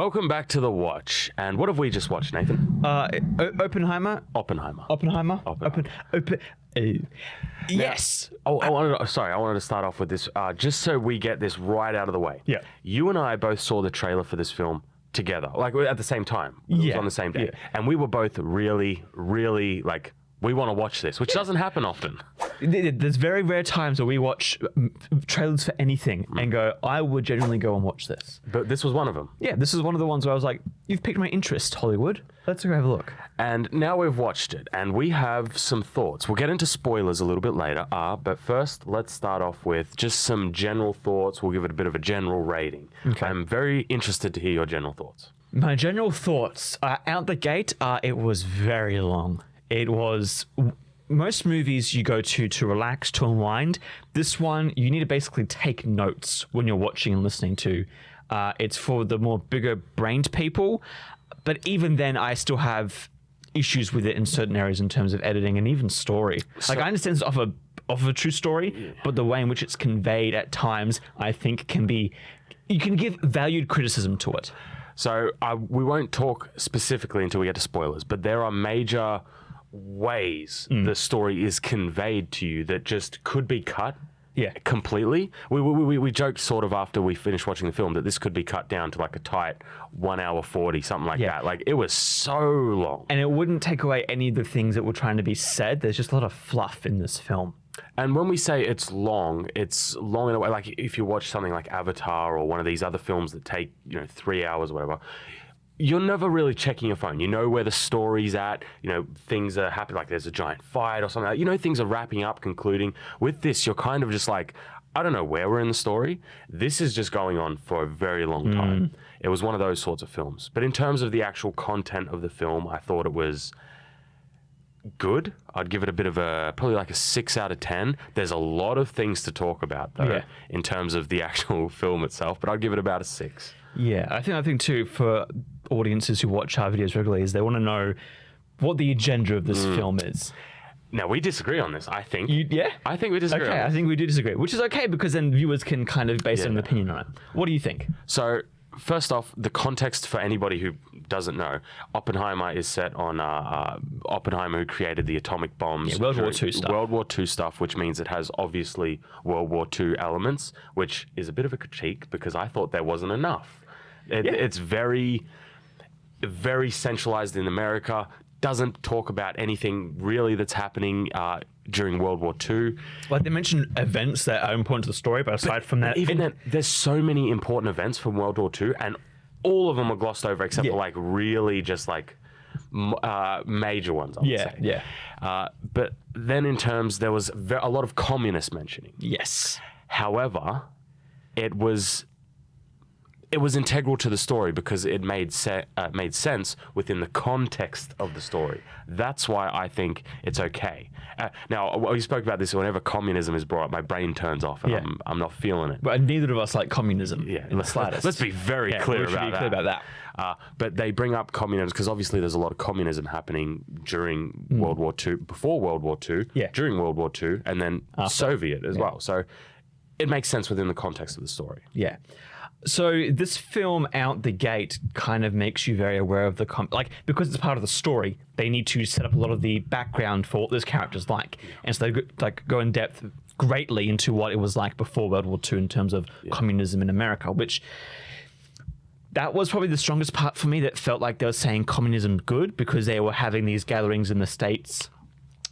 Welcome back to The Watch. And what have we just watched, Nathan? Oppenheimer. Yes. I wanted to start off with this, just so we get this right out of the way. Yeah. You and I both saw the trailer for this film together, like at the same time. It was on the same day. Yeah. And we were both really, really like, we want to watch this, which doesn't happen often. There's very rare times where we watch trailers for anything and go, I would genuinely go and watch this. But this was one of them. Yeah, this is one of the ones where I was like, you've piqued my interest, Hollywood. Let's go have a look. And now we've watched it, and we have some thoughts. We'll get into spoilers a little bit later, but first, let's start off with just some general thoughts. We'll give it a bit of a general rating. Okay. I'm very interested to hear your general thoughts. My general thoughts, out the gate, it was very long. It was... Most movies you go to relax, to unwind. This one, you need to basically take notes when you're watching and listening to. It's for the more bigger-brained people. But even then, I still have issues with it in certain areas in terms of editing and even story. Like, I understand it's off a true story, but the way in which it's conveyed at times, I think can be... You can give valued criticism to it. So we won't talk specifically until we get to spoilers, but there are major ways the story is conveyed to you that just could be cut completely. We joked sort of after we finished watching the film that this could be cut down to like a tight 1 hour 40, something like that. Like, it was so long. And it wouldn't take away any of the things that were trying to be said. There's just a lot of fluff in this film. And when we say it's long in a way, like if you watch something like Avatar or one of these other films that take, 3 hours or whatever, you're never really checking your phone. You know where the story's at. Things are happening, like there's a giant fight or something. Things are wrapping up, concluding. With this, you're kind of just like, I don't know where we're in the story. This is just going on for a very long time. It was one of those sorts of films. But in terms of the actual content of the film, I thought it was good. I'd give it a bit of probably like a 6 out of 10. There's a lot of things to talk about, though, in terms of the actual film itself, but I'd give it about a 6. Yeah, I think too, for audiences who watch our videos regularly, is they want to know what the agenda of this film is. Now, we disagree on this, I think. I think we disagree on this. I think we do disagree, which is okay, because then viewers can kind of base an opinion on it. What do you think? So, first off, the context for anybody who doesn't know, Oppenheimer is set on Oppenheimer, who created the atomic bombs. World War II stuff. World War II stuff, which means it has obviously World War II elements, which is a bit of a critique because I thought there wasn't enough. It's very, very centralized in America. Doesn't talk about anything really that's happening during World War II. Like, they mention events that are important to the story, but aside from that... Even then, there's so many important events from World War II, and all of them are glossed over except for, like, really just, like, major ones, I would say. But then in terms, there was a lot of communist mentioning. Yes. However, it was integral to the story because it made sense within the context of the story. That's why I think it's okay. Now, we spoke about this. Whenever communism is brought up, my brain turns off, and I'm not feeling it. But neither of us like communism in the slightest. Let's be very clear about that. But they bring up communism because obviously there's a lot of communism happening during World War II, before World War II, during World War II, and then Soviet as well. So it makes sense within the context of the story. Yeah. So this film out the gate kind of makes you very aware of the because it's part of the story, they need to set up a lot of the background for what this character's like, and so they go in depth greatly into what it was like before World War II in terms of communism in America, which that was probably the strongest part for me. That felt like they were saying communism good because they were having these gatherings in the States.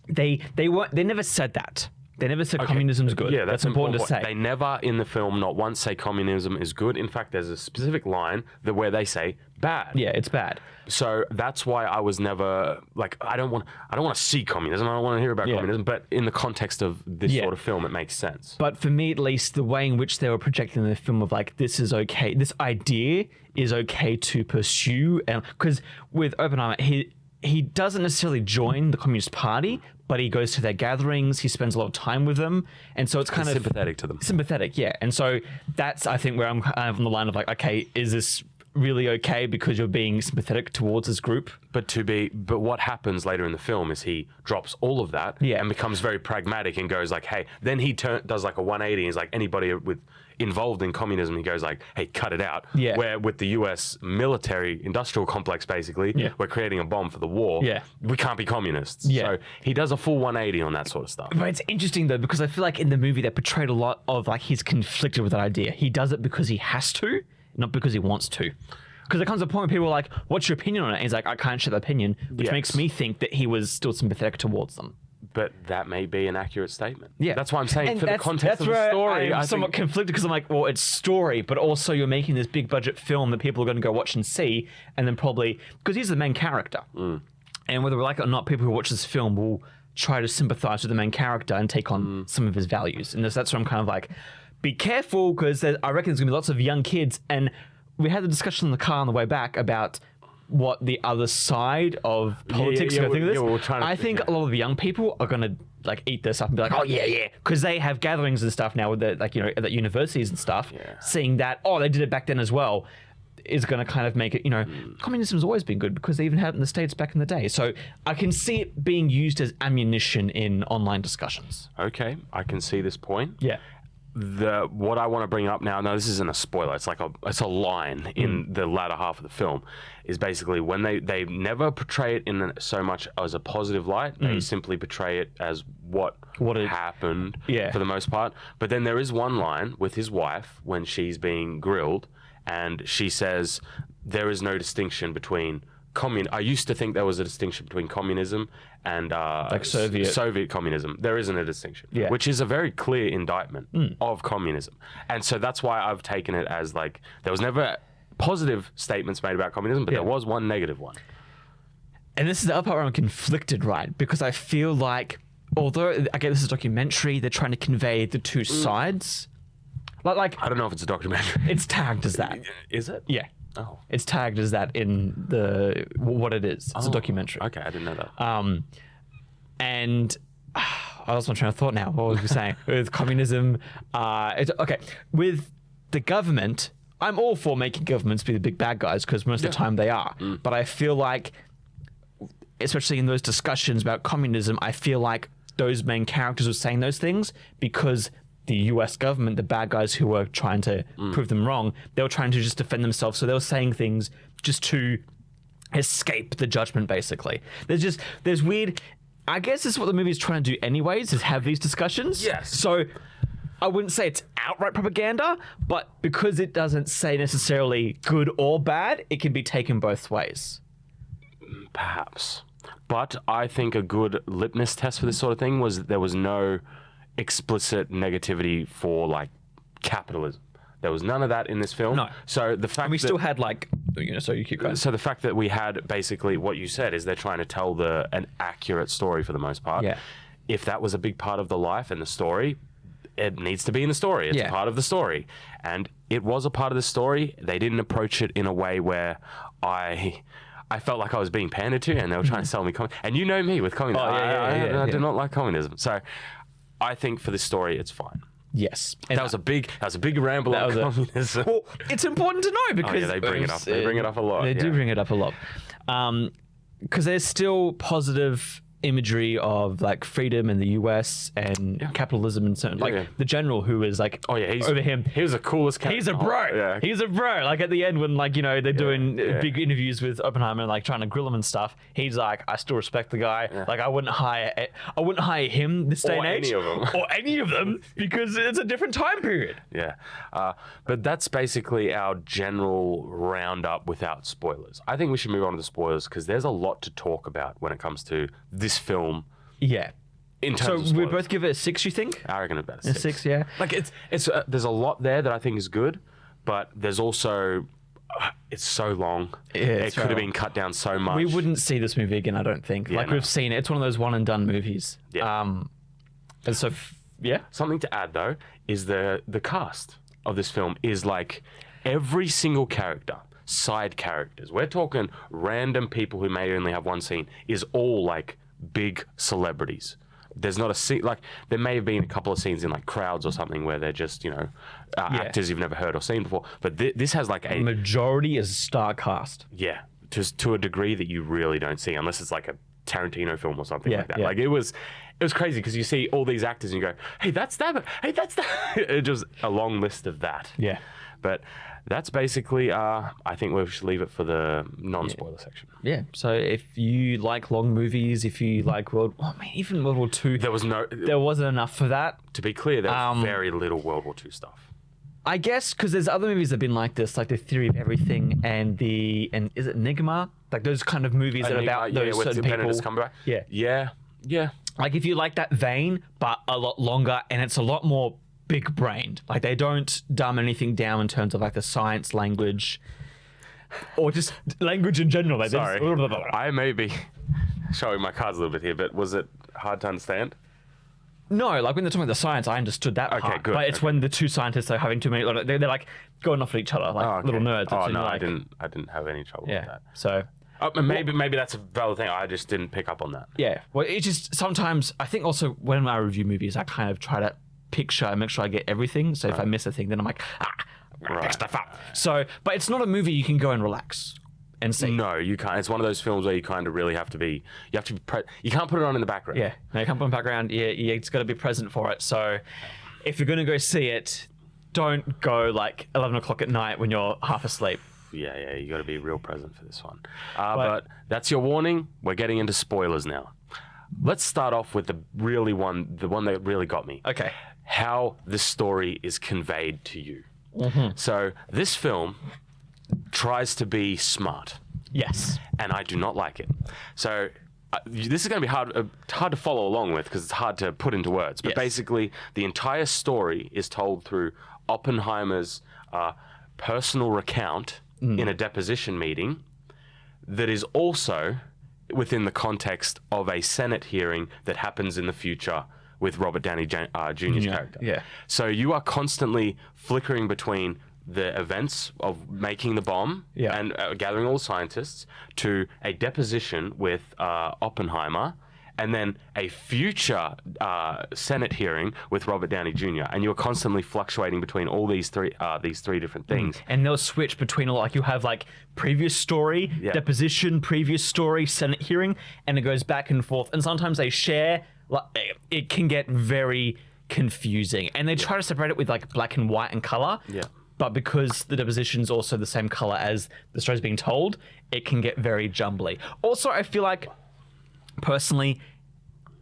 They never said that. They never said communism is good. Yeah, that's important to say. They never in the film not once say communism is good. In fact, there's a specific line where they say bad. Yeah, it's bad. So that's why I was never like, I don't want to see communism. I don't want to hear about communism. But in the context of this sort of film, it makes sense. But for me, at least, the way in which they were projecting the film of like, this is okay. This idea is okay to pursue, and because with Oppenheimer, he doesn't necessarily join the Communist Party, but he goes to their gatherings, he spends a lot of time with them, and so it's kind of... sympathetic to them. Sympathetic, yeah. And so that's, I think, where I'm kind of on the line of like, okay, is this really okay because you're being sympathetic towards this group? But what happens later in the film is he drops all of that and becomes very pragmatic and goes like, hey, then he does like a 180 and is like, anybody with involved in communism, he goes like, hey, cut it out. Yeah. Where with the US military industrial complex, basically, we're creating a bomb for the war. Yeah. We can't be communists. Yeah. So he does a full 180 on that sort of stuff. But it's interesting though, because I feel like in the movie they portrayed a lot of like he's conflicted with that idea. He does it because he has to, not because he wants to. Because there comes a point where people are like, what's your opinion on it? And he's like, I can't share that opinion, which makes me think that he was still sympathetic towards them. But that may be an accurate statement. Yeah. That's why I'm saying And for the context of the story, I'm somewhat conflicted because I'm like, well, it's story, but also you're making this big budget film that people are going to go watch and see, and then probably because he's the main character, and whether we like it or not, people who watch this film will try to sympathize with the main character and take on some of his values, and that's where I'm kind of like, be careful because I reckon there's going to be lots of young kids, and we had the discussion in the car on the way back about what the other side of politics are going to think of this. I think a lot of the young people are going to like eat this up and be like, oh yeah, because they have gatherings and stuff now with the, like, you know, at universities and stuff. Seeing that, oh, they did it back then as well, is going to kind of make it, you know, communism's always been good because they even had it in the States back in the day. So I can see it being used as ammunition in online discussions. Okay, I can see this point. Yeah. What I want to bring up now, this isn't a spoiler, it's like it's a line in the latter half of the film, is basically when they never portray it in so much as a positive light, they simply portray it as what happened for the most part. But then there is one line with his wife when she's being grilled, and she says there is no distinction between I used to think there was a distinction between communism and like Soviet communism. There isn't a distinction, Yeah. which is a very clear indictment of communism. And so that's why I've taken it as like there was never positive statements made about communism, but there was one negative one. And this is the other part where I'm conflicted, right? Because I feel like, although again this is a documentary, they're trying to convey the two sides. Like I don't know if it's a documentary. It's tagged as that. Is it? Yeah. Oh. It's tagged as that in what it is. It's a documentary. Okay, I didn't know that. And I lost my train of thought now. What was we saying? With communism, with the government, I'm all for making governments be the big bad guys because most of the time they are. But I feel like, especially in those discussions about communism, I feel like those main characters were saying those things because the US government, the bad guys who were trying to prove them wrong, they were trying to just defend themselves. So they were saying things just to escape the judgment, basically. There's weird, I guess this is what the movie is trying to do anyways, is have these discussions. Yes. So I wouldn't say it's outright propaganda, but because it doesn't say necessarily good or bad, it can be taken both ways. Perhaps. But I think a good litmus test for this sort of thing was there was no explicit negativity for like capitalism. There was none of that in this film. No. So the fact And we still had like, you know, so you keep going. So the fact that we had basically what you said is they're trying to tell an accurate story for the most part. Yeah. If that was a big part of the life and the story, it needs to be in the story. It's a part of the story. And it was a part of the story. They didn't approach it in a way where I felt like I was being pandered to and they were trying to sell me and you know me with communism. I do not like communism. So I think for this story, it's fine. Yes, And that was a big ramble on communism. Well, it's important to know because they bring it up. They bring it up a lot. They do bring it up a lot, because there's still positive imagery of like freedom in the US and capitalism and certain the general who is like over him. He was the coolest character. He's a bro. Yeah. He's a bro. Like at the end when like, you know, they're doing big interviews with Oppenheimer and like trying to grill him and stuff. He's like, I still respect the guy. Yeah. Like I wouldn't hire him this day and age. Or any of them because it's a different time period. Yeah. But that's basically our general roundup without spoilers. I think we should move on to the spoilers because there's a lot to talk about when it comes to this film. Yeah. In terms of so we both give it a 6, you think? I reckon about a 6. A 6, yeah. Like it's there's a lot there that I think is good, but there's also it's so long. Yeah, it could have been cut down so much. We wouldn't see this movie again, I don't think. We've seen it. It's one of those one and done movies. Yeah. And so Something to add though is the cast of this film is like every single character, side characters. We're talking random people who may only have one scene is all like big celebrities. There's not a scene like there may have been a couple of scenes in like crowds or something where they're just actors you've never heard or seen before. But this has like majority is star cast. Yeah, to a degree that you really don't see unless it's like a Tarantino film or something Yeah, like that. yeah. Like it was crazy because you see all these actors and you go, hey, that's that. Hey, that's that. It's just a long list of that. Yeah. But that's basically, I think we should leave it for the non-spoiler section. Yeah. So if you like long movies, if you like even World War II, There wasn't enough for that. to be clear, there was very little World War II stuff. I guess because there's other movies that have been like this, like The Theory of Everything and is it Enigma? Like those kind of movies that are about those with certain Benedict people. Cumberbatch. Yeah. Like if you like that vein, but a lot longer and it's a lot more big brained. Like they don't dumb anything down in terms of like the science language or just language in general. Like Sorry, I may be showing my cards a little bit here, but was it hard to understand? No, like when they're talking about the science, I understood that part. Good, But it's when the two scientists are having too many, they're like going off at each other, like little nerds. Oh It's no, like, I didn't have any trouble with that. So Maybe that's a valid thing. I just didn't pick up on that. yeah, well, it just sometimes I think also when I review movies, I kind of try to picture and make sure I get everything. So if I miss a thing, then I'm like, pick stuff up. So, but it's not a movie you can go and relax and see. No, you can't. It's one of those films where you kind of really have to be. You can't put it on in the background. Yeah, no, you can't put in the background. Yeah, it's got to be present for it. So, if you're gonna go see it, don't go like 11 o'clock at night when you're half asleep. Yeah, you got to be real present for this one. But that's your warning. We're getting into spoilers now. Let's start off with the one that really got me. Okay. How this story is conveyed to you. Mm-hmm. So this film tries to be smart. Yes. And I do not like it. So this is going to be hard to follow along with because it's hard to put into words. But basically, the entire story is told through Oppenheimer's personal recount in a deposition meeting that is also within the context of a Senate hearing that happens in the future with Robert Downey Jr.'s character. Yeah. So you are constantly flickering between the events of making the bomb and gathering all the scientists to a deposition with Oppenheimer and then a future Senate hearing with Robert Downey Jr. And you're constantly fluctuating between all these three different things. And they'll switch between like you have like previous story, deposition, previous story, Senate hearing, and it goes back and forth. And sometimes they share. Like, it can get very confusing, and they try to separate it with like black and white and color. Yeah. But because the deposition's also the same color as the story's being told, it can get very jumbly. Also, I feel like personally,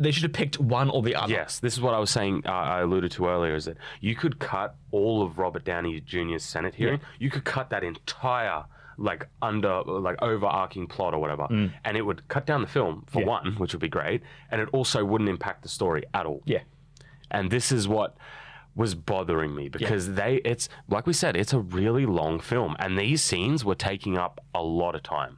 they should have picked one or the other. Yes, this is what I was saying. I alluded to earlier is that you could cut all of Robert Downey Jr.'s Senate hearing. You could cut that entire overarching plot or whatever, and it would cut down the film for one, which would be great, and it also wouldn't impact the story at all. Yeah. And this is what was bothering me because it's like we said, it's a really long film, and these scenes were taking up a lot of time.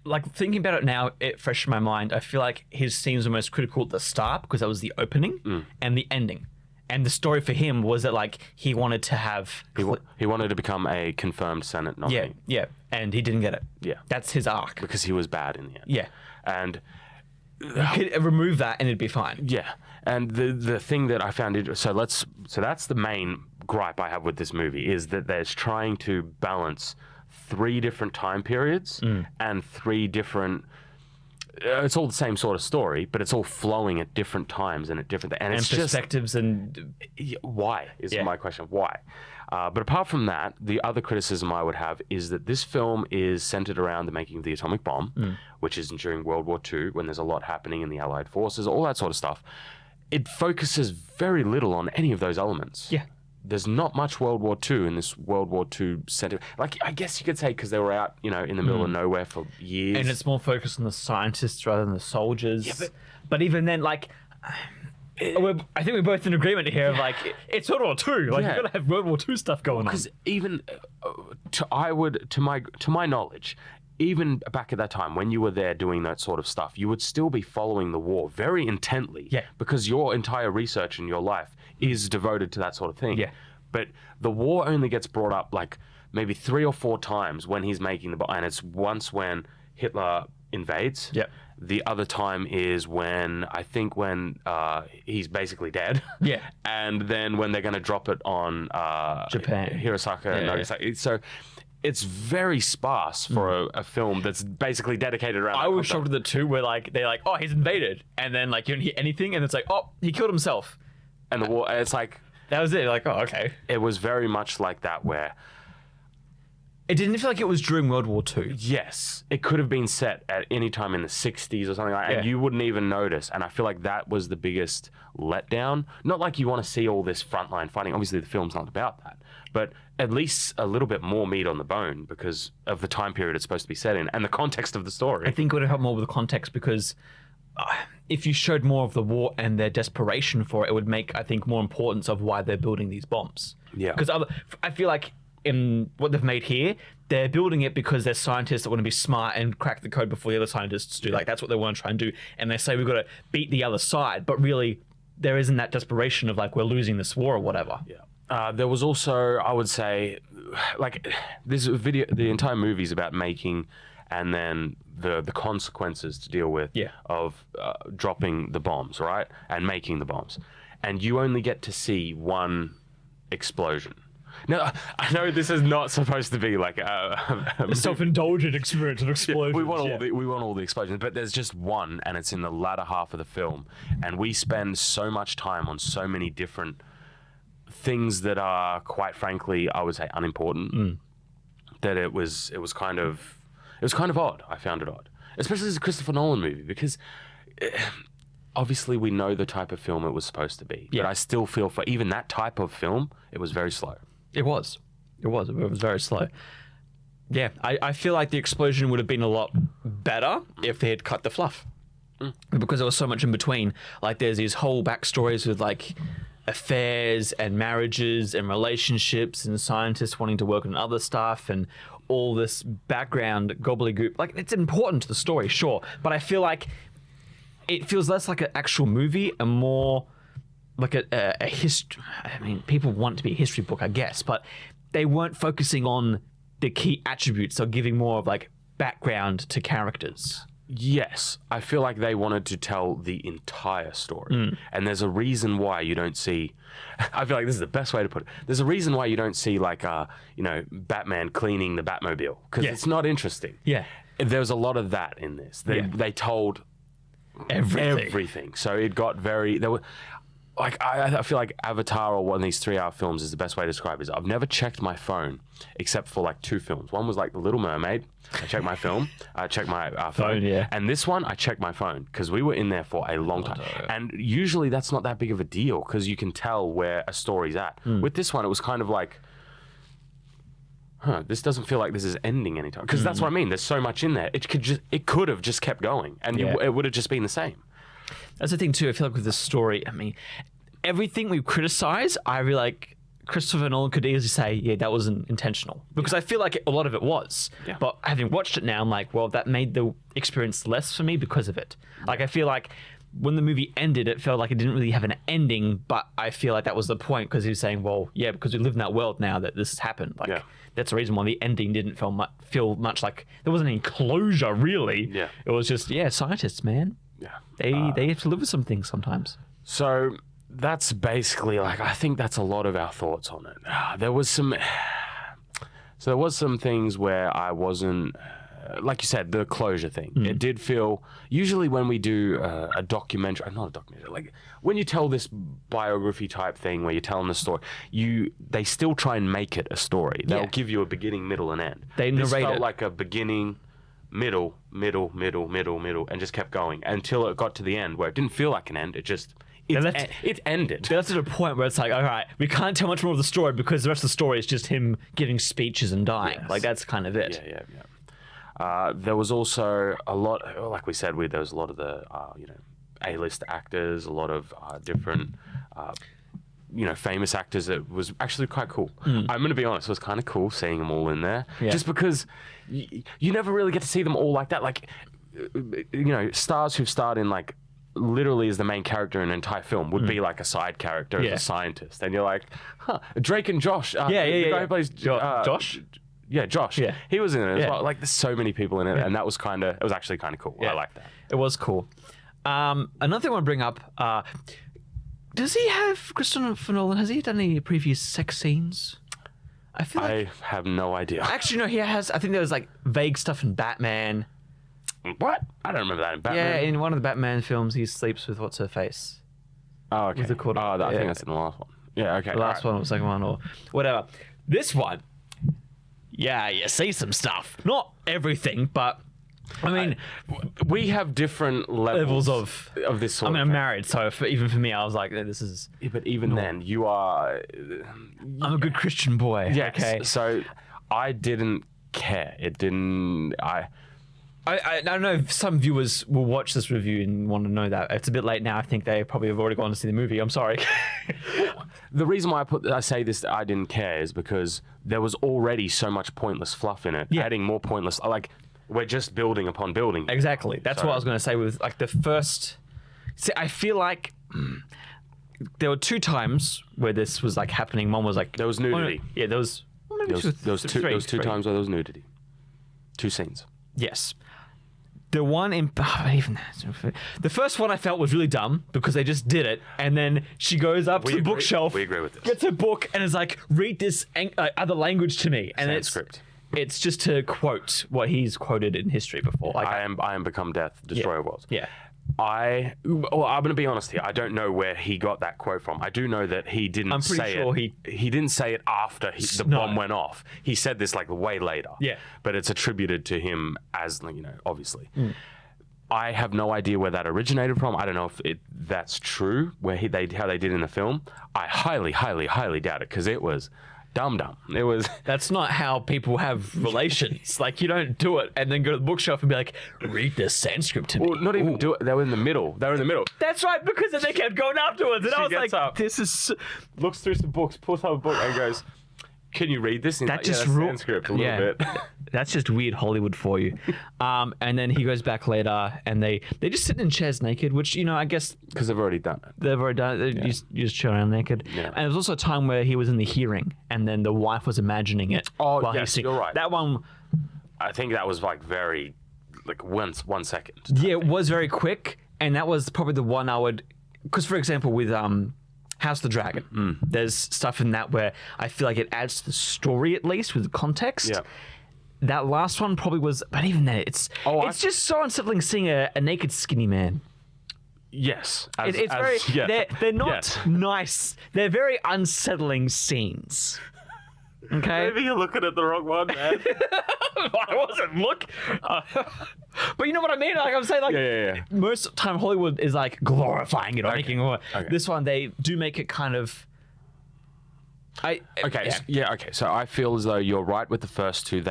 Like thinking about it now, it fresh in my mind. I feel like his scenes were most critical at the start because that was the opening and the ending. And the story for him was that like he wanted to have he wanted to become a confirmed Senate nominee. Yeah, and he didn't get it. Yeah, that's his arc because he was bad in the end. Yeah, and you could remove that and it'd be fine. Yeah, and the thing that I found so that's the main gripe I have with this movie is that there's trying to balance 3 different time periods and 3 different. It's all the same sort of story, but it's all flowing at different times and at different and it's perspectives just, and why is my question. Why? But apart from that, the other criticism I would have is that this film is centered around the making of the atomic bomb, which is during World War II when there's a lot happening in the Allied forces, all that sort of stuff. It focuses very little on any of those elements. Yeah. There's not much World War II in this World War II center. Like, I guess you could say because they were out, in the middle of nowhere for years. And it's more focused on the scientists rather than the soldiers. Yeah, but even then, like, I think we're both in agreement here of like, it's World War II. Like, you've got to have World War II stuff going on. Because even, to my knowledge, even back at that time when you were there doing that sort of stuff, you would still be following the war very intently. Yeah. Because your entire research in your life is devoted to that sort of thing. Yeah. But the war only gets brought up like maybe 3 or 4 times when he's making the bomb, and it's once when Hitler invades. Yep. The other time is when he's basically dead. Yeah. And then when they're going to drop it on Japan, Hiroshima, Nagasaki. So it's very sparse for a film that's basically dedicated around. I was shocked at the two where like they're like, oh, he's invaded, and then like you don't hear anything, and it's like, oh, he killed himself, and the war. It's like that was it. Like, oh, okay. It was very much like that where. It didn't feel like it was during World War II. Yes, it could have been set at any time in the 60s or something like that, and you wouldn't even notice. And I feel like that was the biggest letdown. Not like you want to see all this frontline fighting. Obviously, the film's not about that. But at least a little bit more meat on the bone because of the time period it's supposed to be set in and the context of the story. I think it would have helped more with the context because if you showed more of the war and their desperation for it, it would make, I think, more importance of why they're building these bombs. Yeah. Because I feel like in what they've made here, they're building it because they're scientists that want to be smart and crack the code before the other scientists do. Like, that's what they want to try and do. And they say, we've got to beat the other side. But really, there isn't that desperation of, like, we're losing this war or whatever. Yeah. There was also, I would say, like, this video, the entire movie is about making and then the consequences to deal with of dropping the bombs, right? And making the bombs. And you only get to see one explosion. Now, I know this is not supposed to be like a self-indulgent experience of explosions. We want all the explosions, but there's just one, and it's in the latter half of the film, and we spend so much time on so many different things that are, quite frankly, I would say unimportant. That it was kind of odd. I found it odd, especially as a Christopher Nolan movie, because obviously we know the type of film it was supposed to be. But I still feel for even that type of film, it was very slow. It was very slow. Yeah, I feel like the explosion would have been a lot better if they had cut the fluff. Because there was so much in between. Like, there's these whole backstories with, like, affairs and marriages and relationships and scientists wanting to work on other stuff and all this background gobbledygook. Like, it's important to the story, sure. But I feel like it feels less like an actual movie and more like a history. I mean, people want to be a history book, I guess, but they weren't focusing on the key attributes or giving more of like background to characters. Yes, I feel like they wanted to tell the entire story. And there's a reason why you don't see, I feel like this is the best way to put it. There's a reason why you don't see like, Batman cleaning the Batmobile, because it's not interesting. Yeah. There's a lot of that in this. They told everything. So it got I feel like Avatar or one of these 3-hour films is the best way to describe it. I've never checked my phone except for like 2 films. One was like The Little Mermaid. I checked my film. I checked my phone. And this one, I checked my phone because we were in there for a long time. And usually that's not that big of a deal because you can tell where a story's at. With this one, it was kind of like, this doesn't feel like this is ending anytime. Because that's what I mean. There's so much in there. It could have just kept going and it would have just been the same. That's the thing too. I feel like with this story, I mean, everything we criticize, I really like Christopher Nolan could easily say, yeah, that wasn't intentional. Because I feel like a lot of it was. Yeah. But having watched it now, I'm like, well, that made the experience less for me because of it. Like, I feel like when the movie ended, it felt like it didn't really have an ending, but I feel like that was the point because he was saying, well, yeah, because we live in that world now that this has happened. Like, that's the reason why the ending didn't feel much like there wasn't any closure, really. Yeah. It was just, scientists, man. Yeah. They have to live with some things sometimes. So that's basically like, I think that's a lot of our thoughts on it. There was some things where I wasn't, like you said, the closure thing. It did feel, usually when we do a documentary, not a documentary, like when you tell this biography type thing where you're telling the story, they still try and make it a story. They'll give you a beginning, middle, and end. They narrate this felt it like a beginning, middle, and just kept going until it got to the end where it didn't feel like an end. It just, it ended. That's at a point where it's like, all right, we can't tell much more of the story because the rest of the story is just him giving speeches and dying. Like, that's kind of it. Yeah. There was also a lot, like we said, there was a lot of the, A-list actors, a lot of different, famous actors. That was actually quite cool. I'm going to be honest, it was kind of cool seeing them all in there. Yeah. Just because you never really get to see them all like that. Like, stars who've starred in, like, literally as the main character in an entire film would be like a side character as a scientist. And you're like, Drake and Josh. The guy who plays Josh? Yeah, Josh. Yeah. He was in it as well. Like, there's so many people in it, and that was it was actually kind of cool. I like that. It was cool. Another thing I want to bring up, does he have, Christopher Nolan, has he done any previous sex scenes? I feel like I have no idea. actually no, he has. I think there was like vague stuff in Batman. What? I don't remember that in Batman. Yeah, in one of the Batman films, he sleeps with what's her face. Oh, okay. What's it called? I think Yeah. that's in the last one. Yeah, okay. The last one or the second one or whatever. This one, yeah, you see some stuff. Not everything, but I mean, We have different levels of this sort I mean, of I'm thing. married, so even for me, I was like, this is. Yeah, but even then, you are... I'm a good Christian boy. Yes. Okay. So I didn't care. It didn't... I don't know if some viewers will watch this review and want to know that. It's a bit late now. I think they probably have already gone to see the movie. I'm sorry. The reason why I say this, I didn't care, is because there was already so much pointless fluff in it. Yeah. Adding more pointless... Like, we're just building upon building. Exactly. That's what I was going to say with like the first. See, I feel like there were 2 times where this was like happening. One was like There was nudity. Yeah, there was. Well, maybe There was two three. times where there was nudity. 2 scenes. Yes. The one in even the first one I felt was really dumb because they just did it, and then she goes up to the bookshelf, We agree with this. gets a book, and is like, "Read this other language to me," and Sanskrit. it's just to quote what he's quoted in history before. Like, I am become death, destroyer of worlds. yeah. I'm going to be honest here. I don't know where he got that quote from. I do know that he didn't I'm pretty say sure it. He didn't say it after the No. bomb went off. He said this like way later. Yeah. But it's attributed to him as, obviously. I have no idea where that originated from. I don't know if that's true, how they did in the film. I highly, highly, highly doubt it, because it was dumb. It was... That's not how people have relations. Like, you don't do it and then go to the bookshelf and be like, read this Sanskrit to me. Well, not even do it. They were in the middle. That's right, because then they kept going afterwards. And I was gets like, up. this is... Looks through some books, pulls out a book, and goes, "Can you read this?" And he's That like, just that's Sanskrit a little bit. That's just weird Hollywood for you. And then he goes back later and they just sit in chairs naked, which, I guess Because they've already done it. they've already done it. You just chill around naked. Yeah. And there was also a time where he was in the hearing and then the wife was imagining it. Oh, while yes, he's you're right. That one... I think that was like very, like 1 second. Yeah, it was very quick, and that was probably the one I would, because for example with House of the Dragon, there's stuff in that where I feel like it adds to the story at least with the context. Yeah. That last one probably was, but even then, it's just so unsettling seeing a naked skinny man. Yes. They're not nice. They're very unsettling scenes. Okay. Maybe you're looking at the wrong one, man. I wasn't but you know what I mean? Like I'm saying, like Yeah. most of the time Hollywood is like glorifying it or making it. Okay. This one they do make it kind of. Okay. So I feel as though you're right with the first 2.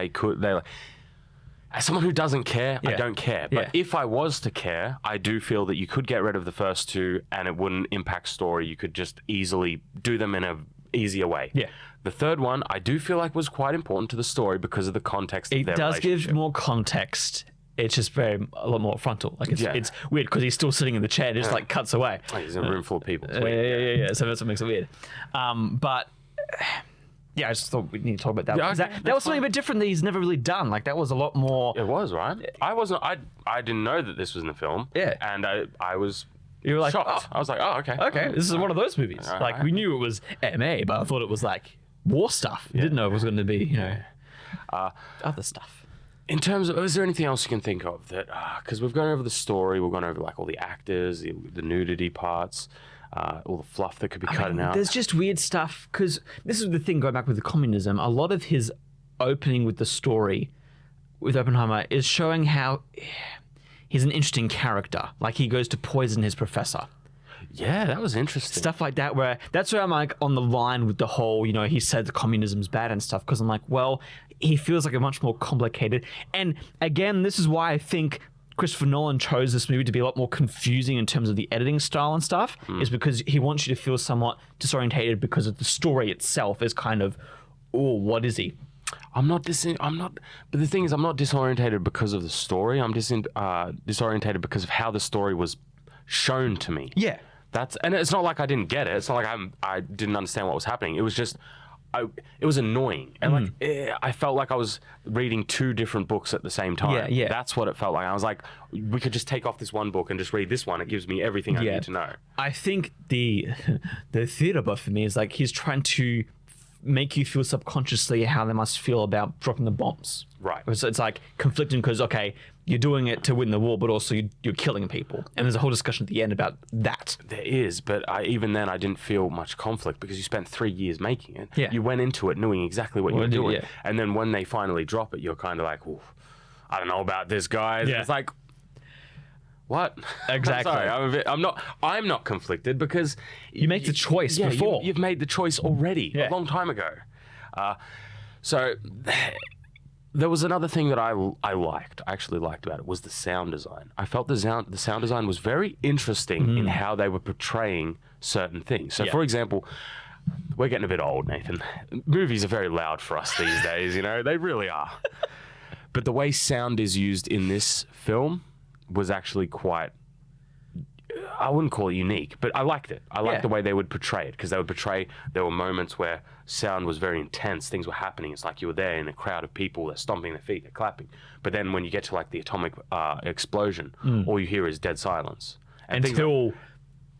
As someone who doesn't care, I Yeah. don't care. But Yeah. if I was to care, I do feel that you could get rid of the first 2 and it wouldn't impact story. You could just easily do them in a easier way. Yeah. The third one, I do feel like was quite important to the story because of the context of It their does give relationship. more context. It's just a lot more frontal. Like Yeah. it's weird because he's still sitting in the chair. And it just like cuts away. He's in a room full of people. It's weird. Yeah. So that's what makes it weird. But yeah, I just thought we need to talk about that. Yeah, because okay, that that's was something a bit different that he's never really done. Like that was a lot more. It was, right? I didn't know that this was in the film. Yeah. And I was You were like, shocked. I was like, oh, okay. okay, this is one of those movies. Like we knew it was MA, but I thought it was like war stuff. Didn't know it was going to be, other stuff. In terms of, is there anything else you can think of that, because we've gone over the story, we've gone over like all the actors, the nudity parts, all the fluff that could be cut out. There's just weird stuff because this is the thing going back with the communism. A lot of his opening with the story with Oppenheimer is showing how he's an interesting character. Like he goes to poison his professor. Yeah, that was interesting. Stuff like that, where that's where I'm like on the line with the whole, he said the communism's bad and stuff, because I'm like, well, he feels like a much more complicated. And again, this is why I think Christopher Nolan chose this movie to be a lot more confusing in terms of the editing style and stuff, is because he wants you to feel somewhat disorientated because of the story itself is kind of, oh, what is he? But the thing is, I'm not disorientated because of the story. I'm disorientated because of how the story was shown to me. Yeah. And it's not like I didn't get it. It's not like I didn't understand what was happening. It was just, it was annoying. And I felt like I was reading 2 different books at the same time. Yeah. That's what it felt like. I was like, we could just take off this one book and just read this one. It gives me everything I need to know. I think the theater buff for me is like he's trying to make you feel subconsciously how they must feel about dropping the bombs. Right. So it's like conflicting because, okay, you're doing it to win the war, but also you're killing people. And there's a whole discussion at the end about that. There is, but even then I didn't feel much conflict because you spent 3 years making it. Yeah. You went into it knowing exactly what you were doing. Yeah. And then when they finally drop it, you're kind of like, "Ooh, I don't know about this, guys." Yeah. It's like, what? Exactly. Sorry, I'm not conflicted because You make the choice before. You've made the choice already a long time ago. So there was another thing that I actually liked about it was the sound design. I felt the sound design was very interesting in how they were portraying certain things. So, for example, we're getting a bit old, Nathan. Movies are very loud for us these days, they really are. But the way sound is used in this film was actually quite, I wouldn't call it unique, but I liked it. I liked the way they would portray it because they would portray, there were moments where sound was very intense, things were happening. It's like you were there in a crowd of people, they're stomping their feet, they're clapping. But then when you get to like the atomic explosion, all you hear is dead silence. And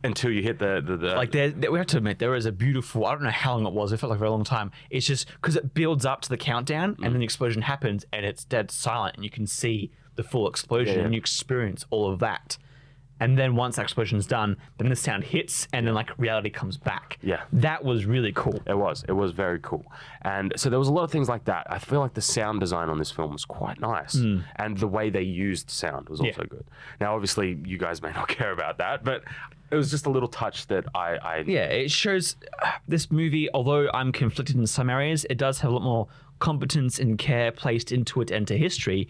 until you hit the like we have to admit there is a beautiful, I don't know how long it was, it felt like a very long time. It's just because it builds up to the countdown and then the explosion happens and it's dead silent and you can see the full explosion and you experience all of that. And then once that explosion is done, then the sound hits and then like reality comes back. Yeah. That was really cool. It was very cool. And so there was a lot of things like that. I feel like the sound design on this film was quite nice. And the way they used sound was also good. Now, obviously, you guys may not care about that, but it was just a little touch that I Yeah, it shows this movie, although I'm conflicted in some areas, it does have a lot more competence and care placed into it and to history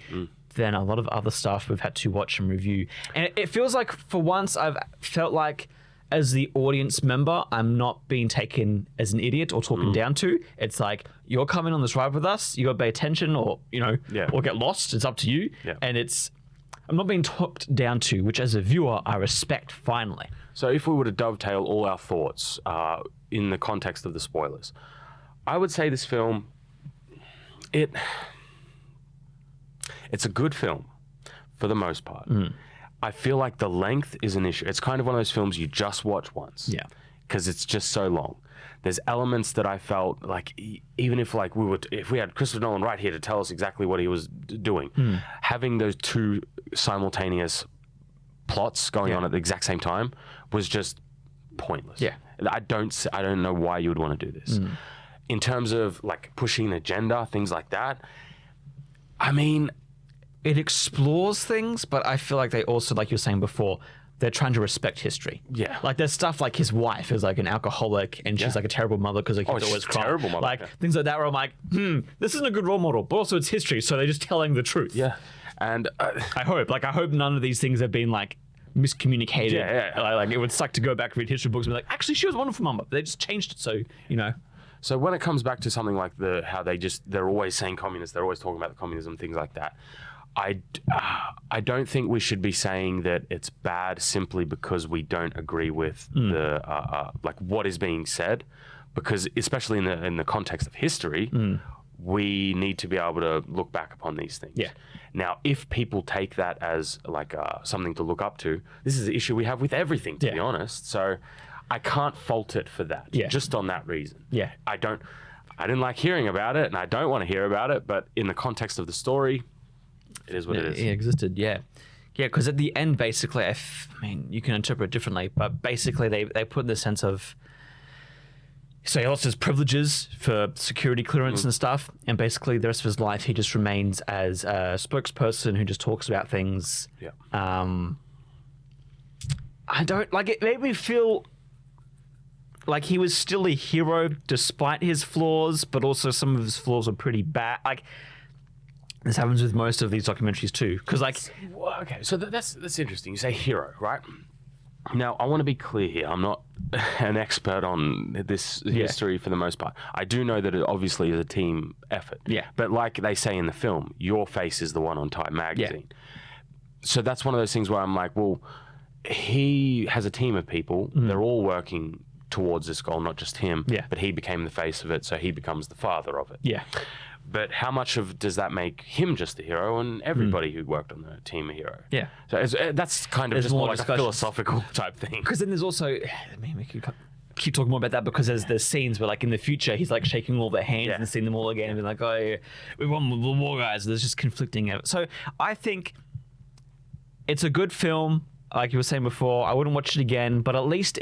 than a lot of other stuff we've had to watch and review. And it feels like for once I've felt like as the audience member, I'm not being taken as an idiot or talking down to. It's like, you're coming on this ride with us, you got to pay attention or, or get lost. It's up to you. Yeah. And I'm not being talked down to, which as a viewer, I respect finally. So if we were to dovetail all our thoughts in the context of the spoilers, I would say this film, it's a good film for the most part. I feel like the length is an issue. It's kind of one of those films you just watch once. Yeah. Because it's just so long. There's elements that I felt like even if like if we had Christopher Nolan right here to tell us exactly what he was doing, having those two simultaneous plots going on at the exact same time was just pointless. Yeah. I don't know why you would want to do this. In terms of like pushing an agenda, things like that, I mean, it explores things, but I feel like they also, like you were saying before, they're trying to respect history. Yeah. Like there's stuff like his wife is like an alcoholic and she's like a terrible mother because her kids always cry. Terrible mother. Like things like that where I'm like, this isn't a good role model, but also it's history, so they're just telling the truth. Yeah. And I hope none of these things have been like miscommunicated. Yeah. Like it would suck to go back and read history books and be like, actually she was a wonderful mama. They just changed it so, So when it comes back to something like how they're always saying communist, they're always talking about the communism, things like that. I don't think we should be saying that it's bad simply because we don't agree with the like what is being said, because especially in the context of history, we need to be able to look back upon these things. Yeah. Now, if people take that as like something to look up to, this is the issue we have with everything, to be honest. So I can't fault it for that. Yeah. Just on that reason. Yeah. I didn't like hearing about it, and I don't want to hear about it. But in the context of the story, it is what it is. It existed, yeah. Yeah, because at the end, basically, I mean, you can interpret it differently, but basically they put in the sense of, so he lost his privileges for security clearance and stuff, and basically the rest of his life he just remains as a spokesperson who just talks about things. Yeah. I don't, like, it made me feel like he was still a hero despite his flaws, but also some of his flaws are pretty bad. Like, this happens with most of these documentaries too, because like, okay, so that's interesting. You say hero, right? Now, I want to be clear here. I'm not an expert on this history for the most part. I do know that it obviously is a team effort. Yeah. But like they say in the film, your face is the one on Time magazine. Yeah. So that's one of those things where I'm like, well, he has a team of people. They're all working towards this goal, not just him. Yeah. But he became the face of it, so he becomes the father of it. Yeah. But how much does that make him just a hero and everybody who worked on the team a hero? Yeah. So that's kind of There's just more more like a philosophical type thing. Because then there's also, I mean, we could keep talking more about that because there's scenes where like in the future he's like shaking all their hands Yeah. and seeing them all again and being like, oh yeah, we want more guys. There's just conflicting. So I think it's a good film, like you were saying before. I wouldn't watch it again, but at least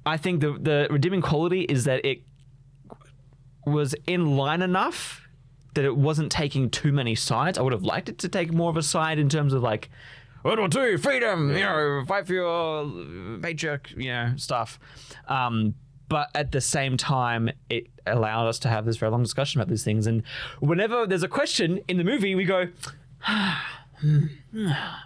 I think the redeeming quality is that it was in line enough that it wasn't taking too many sides. I would have liked it to take more of a side in terms of like World War II, freedom, fight for your paycheck, stuff. But at the same time, it allowed us to have this very long discussion about these things. And whenever there's a question in the movie, we go,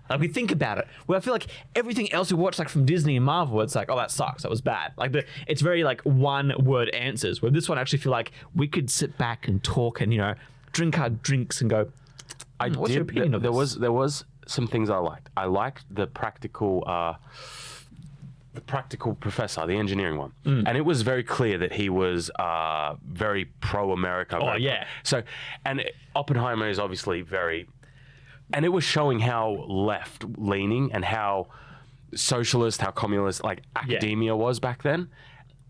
like we think about it. Well, I feel like everything else we watch, like from Disney and Marvel, it's like, oh, that sucks, that was bad. Like it's very like one word answers. Where this one, I actually feel like we could sit back and talk and drink our drinks and go. What's your opinion of this? There was some things I liked. I liked the practical professor, the engineering one, and it was very clear that he was very pro-America. Oh yeah. So, and Oppenheimer is obviously very, and it was showing how left-leaning and how socialist, how communist, like academia was back then.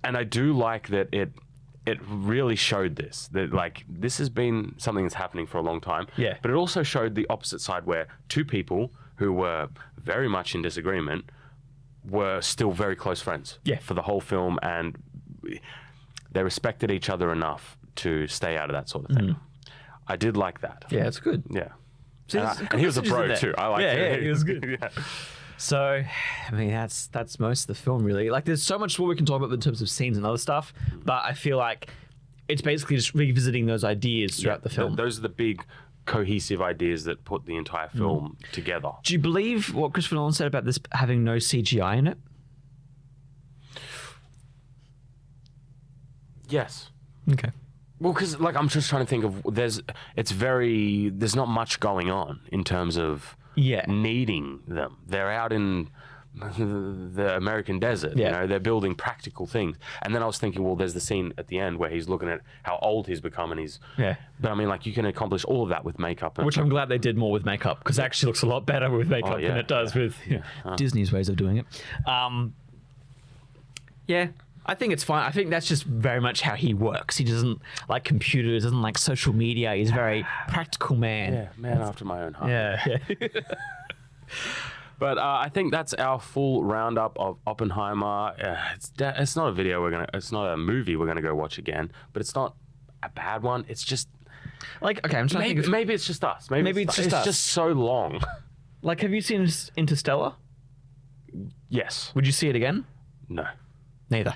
And I do like that it really showed this, that like this has been something that's happening for a long time. Yeah. But it also showed the opposite side where two people who were very much in disagreement were still very close friends for the whole film, and they respected each other enough to stay out of that sort of thing. I did like that. Yeah, it's good. Yeah. So And he was a bro too. I liked it. Yeah, he was good. Yeah. So, I mean, that's most of the film, really. Like, there's so much more we can talk about in terms of scenes and other stuff, but I feel like it's basically just revisiting those ideas throughout the film. Those are the big cohesive ideas that put the entire film together. Do you believe what Christopher Nolan said about this having no CGI in it? Yes. Okay. Well, because like I'm just trying to think of there's not much going on in terms of needing them. They're out in the American desert. They're building practical things. And then I was thinking, well, there's the scene at the end where he's looking at how old he's become, and but I mean, like, you can accomplish all of that with makeup, which I'm glad they did more with makeup, because it actually looks a lot better with makeup than it does with Disney's ways of doing it. I think it's fine. I think that's just very much how he works. He doesn't like computers, doesn't like social media. He's a very practical man. Yeah, man after my own heart. Yeah. But I think that's our full roundup of Oppenheimer. It's not a it's not a movie we're gonna go watch again. But it's not a bad one. It's just like, okay, I'm trying to think of, maybe it's just us. Maybe it's just us. It's just so long. Like, have you seen Interstellar? Yes. Would you see it again? No. Neither.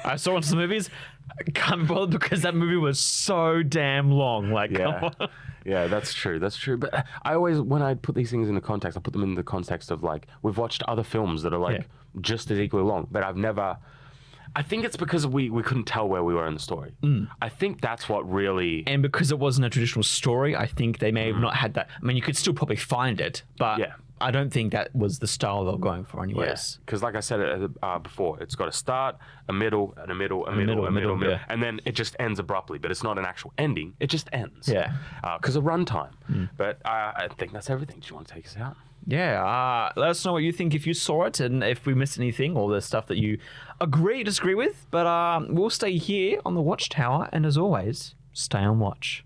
I saw one of the movies. I can't be bothered because that movie was so damn long. Like, come on. Yeah, that's true. That's true. But I always, when I put these things into context, I put them in the context of like, we've watched other films that are like just as equally long, but I think it's because we couldn't tell where we were in the story. I think that's what really... And because it wasn't a traditional story, I think they may have not had that. I mean, you could still probably find it, but I don't think that was the style they were going for anyways. Because like I said before, it's got a start, a middle, and a middle, a middle. And then it just ends abruptly, but it's not an actual ending. It just ends. Yeah. Because of runtime. But I think that's everything. Do you want to take us out? Yeah, let us know what you think if you saw it, and if we missed anything, or the stuff that you agree or disagree with. But we'll stay here on the Watchtower, and as always, stay on watch.